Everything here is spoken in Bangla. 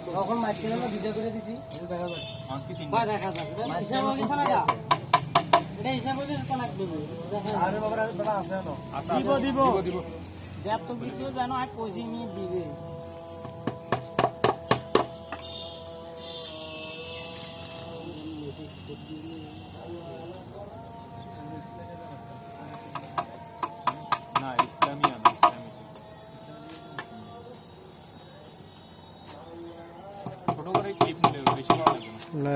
তখন মাইকে না ভিডিও করে দিছি দেখা যাক দেখা যাক হিসাব হয়ে গেছে না এটা হিসাব হয়ে গেছে কানেক্ট দেব আরে বাবা আছে না দিব যত কিছু জানো আর কোচিং নিয়ে দিবে না ইসলামিয়া ছোট করে ক্লিপ নিলে বেশি ভালো লাগে না।